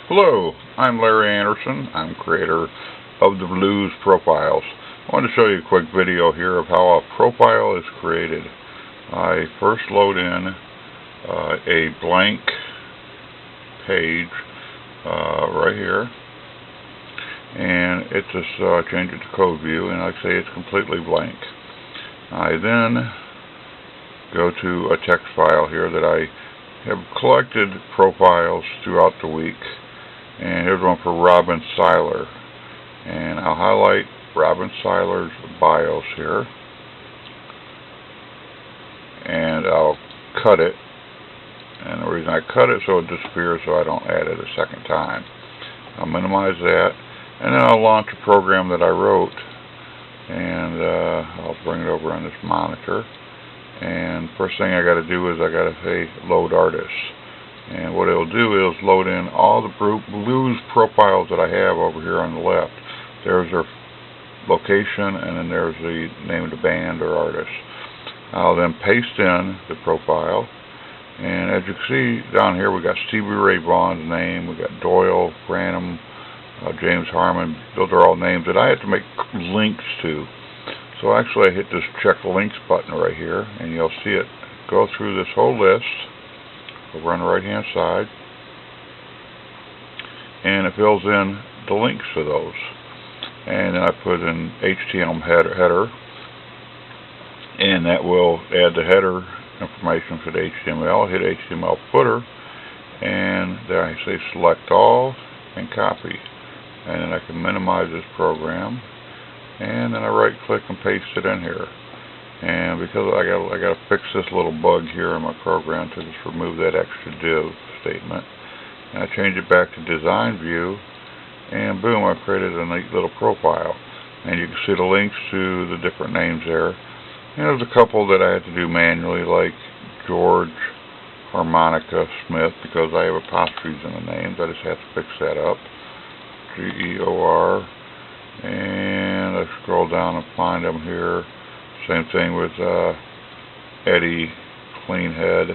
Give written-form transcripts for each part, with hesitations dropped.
Hello, I'm Larry Anderson. I'm creator of the Blues Profiles. I want to show you a quick video here of how a profile is created. I first load in a blank page right here, and it just change it to code view, and like I say, it's completely blank. I then go to a text file here that I have collected profiles throughout the week, and here's one for Robin Seiler, and I'll highlight Robin Seiler's BIOS here, and I'll cut it, and the reason I cut it so it disappears so I don't add it a second time. I'll minimize that, and then I'll launch a program that I wrote, and I'll bring it over on this monitor. And first thing I got to do is I got to say load artists, and what it'll do is load in all the blues profiles that I have over here on the left. There's their location, and then there's the name of the band or artist. I'll then paste in the profile, and as you can see down here, we got Stevie Ray Vaughan's name, we got Doyle, Branham, James Harmon. Those are all names that I have to make links to. So actually I hit this check links button right here, and you'll see it go through this whole list over on the right hand side, and it fills in the links to those. And then I put in HTML header, and that will add the header information for the HTML. Hit HTML footer, and there I say select all and copy, and then I can minimize this program, and then I right click and paste it in here. And because I got to fix this little bug here in my program to just remove that extra div statement, and I change it back to design view, and boom, I've created a neat little profile. And you can see the links to the different names there. And there's a couple that I had to do manually, like George Harmonica Smith, because I have apostrophes in the names. I just have to fix that up. Geor, and I scroll down and find them here. Same thing with Eddie Cleanhead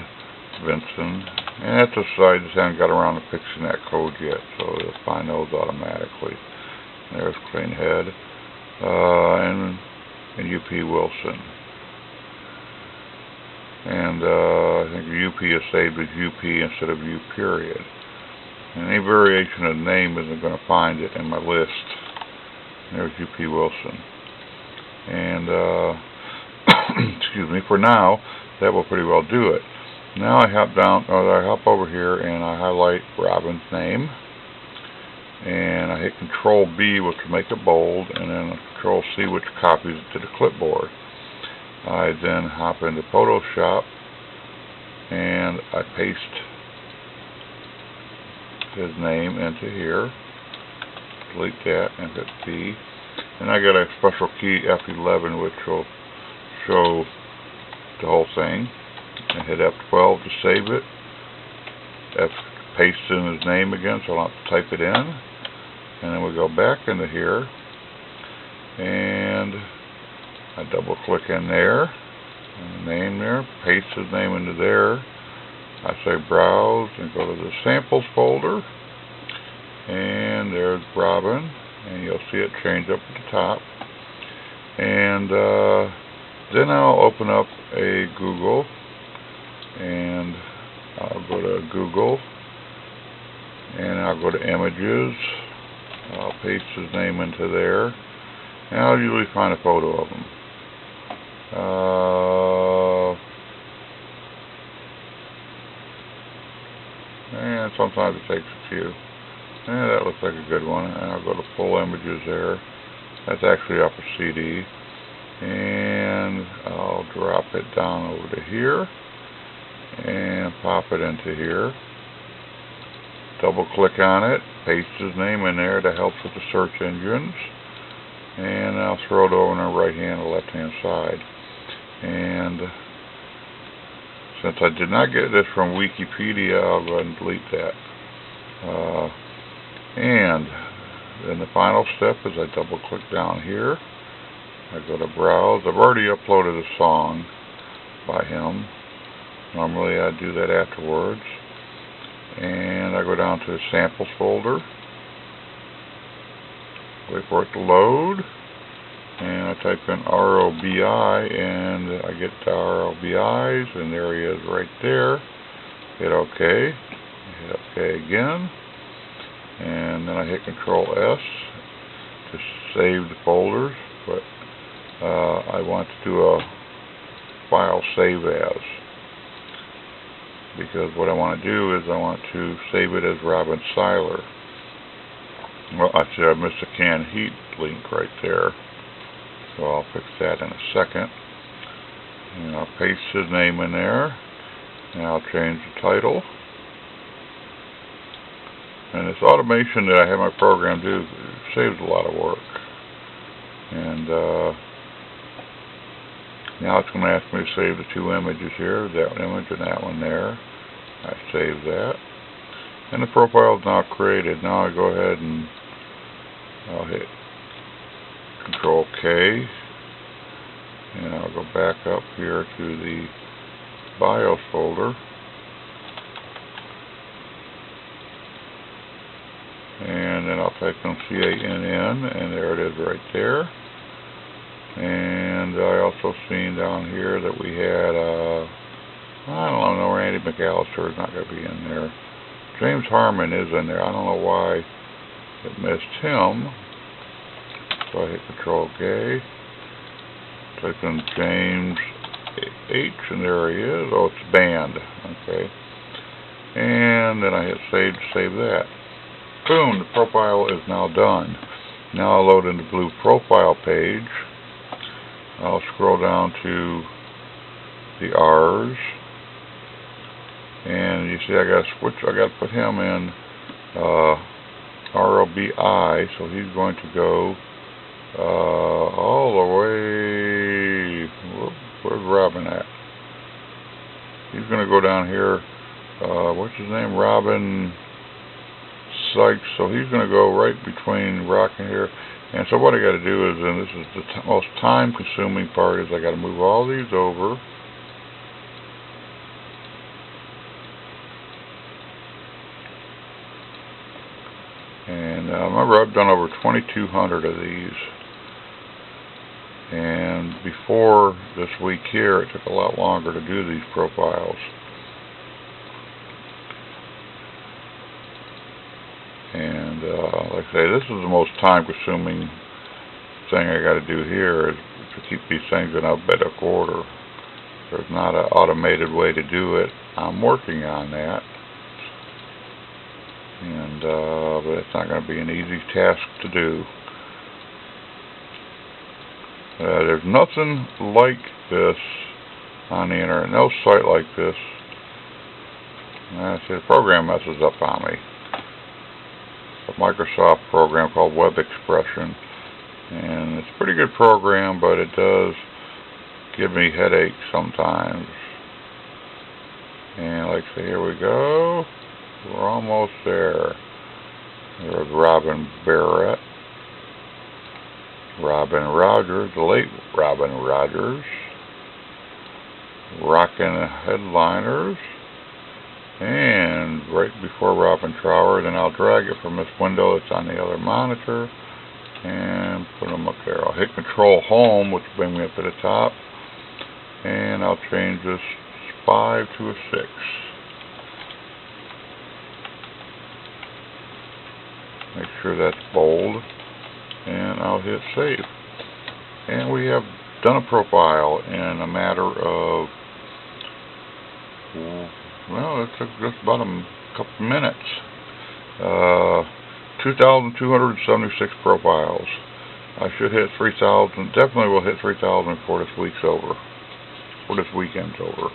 Vinson. And that's just, I just haven't got around to fixing that code yet, so you'll find those automatically. There's Cleanhead, and UP Wilson. And I think UP is saved as UP instead of U period. And any variation of the name isn't going to find it in my list. There's UP Wilson. And excuse me, for now, that will pretty well do it. Now I hop over here and I highlight Robin's name, and I hit Control B, which will make it bold, and then Control C, which copies it to the clipboard. I then hop into Photoshop and I paste his name into here. Delete that and hit B. And I got a special key F11, which will show the whole thing. And hit F12 to save it. Paste in his name again, so I'll have to type it in. And then we go back into here, and I double click in there, and the name there, paste his name into there. I say browse and go to the samples folder, and there's Robin, and you'll see it change up at the top. And then I'll open up a Google, and I'll go to Google, and I'll go to images. I'll paste his name into there, and I'll usually find a photo of him. And sometimes it takes a few. And that looks like a good one. And I'll go to full images there. That's actually off a CD. And I'll drop it down over to here and pop it into here. Double click on it, paste his name in there to help with the search engines, and I'll throw it over on the right hand or left hand side. And since I did not get this from Wikipedia, I'll go ahead and delete that. And then the final step is I double click down here, I go to browse. I've already uploaded a song by him. Normally I do that afterwards. and I go down to the samples folder, wait for it to load, and I type in ROBI, and I get the ROBIs, and there he is right there. Hit OK, hit OK again, and then I hit Control S to save the folders, but I want to do a file save as, because what I want to do is I want to save it as Robin Seiler. Well, actually I missed a canned heat link right there, so I'll fix that in a second. And I'll paste his name in there, and I'll change the title. And this automation that I have my program do saves a lot of work. And now it's going to ask me to save the two images here, that image and that one there. I save that. And the profile is now created. Now I go ahead and I'll hit Control K, and I'll go back up here to the BIOS folder, and then I'll type in CANN, and there it is right there. And I also seen down here that we had I don't know, Randy McAllister is not going to be in there. James Harmon is in there. I don't know why it missed him. So I hit Control K, type in James H, and there he is. Oh, it's banned. Okay. And then I hit save to save that. Boom, the profile is now done. Now I'll load in the blue profile page. I'll scroll down to the R's, and you see I got to switch. I got to put him in ROBI, so he's going to go all the way. Where's Robin at? He's going to go down here. What's his name? Robin Sykes. So he's going to go right between rock and here. And so what I got to do is, and this is the most time-consuming part, is I got to move all these over. And remember, I've done over 2,200 of these. And before this week here, it took a lot longer to do these profiles. And like I say, this is the most time-consuming thing I got to do here, is to keep these things in alphabetical order. There's not an automated way to do it. I'm working on that, and but it's not going to be an easy task to do. There's nothing like this on the internet. No site like this. See, the program messes up on me. A Microsoft program called Web Expression, and it's a pretty good program, but it does give me headaches sometimes. And like I say, here we go, we're almost there. There's Robin Barrett, Robin Rogers, the late Robin Rogers, Rockin' Headliners, and right before Robin Trower. Then I'll drag it from this window that's on the other monitor and put them up there. I'll hit Control Home, which will bring me up to the top, and I'll change this 5 to a 6. Make sure that's bold, and I'll hit save. And we have done a profile in a matter of, well, it took just about a couple minutes. 2,276 profiles. I should hit 3,000. Definitely will hit 3,000 before this week's over. Before this weekend's over.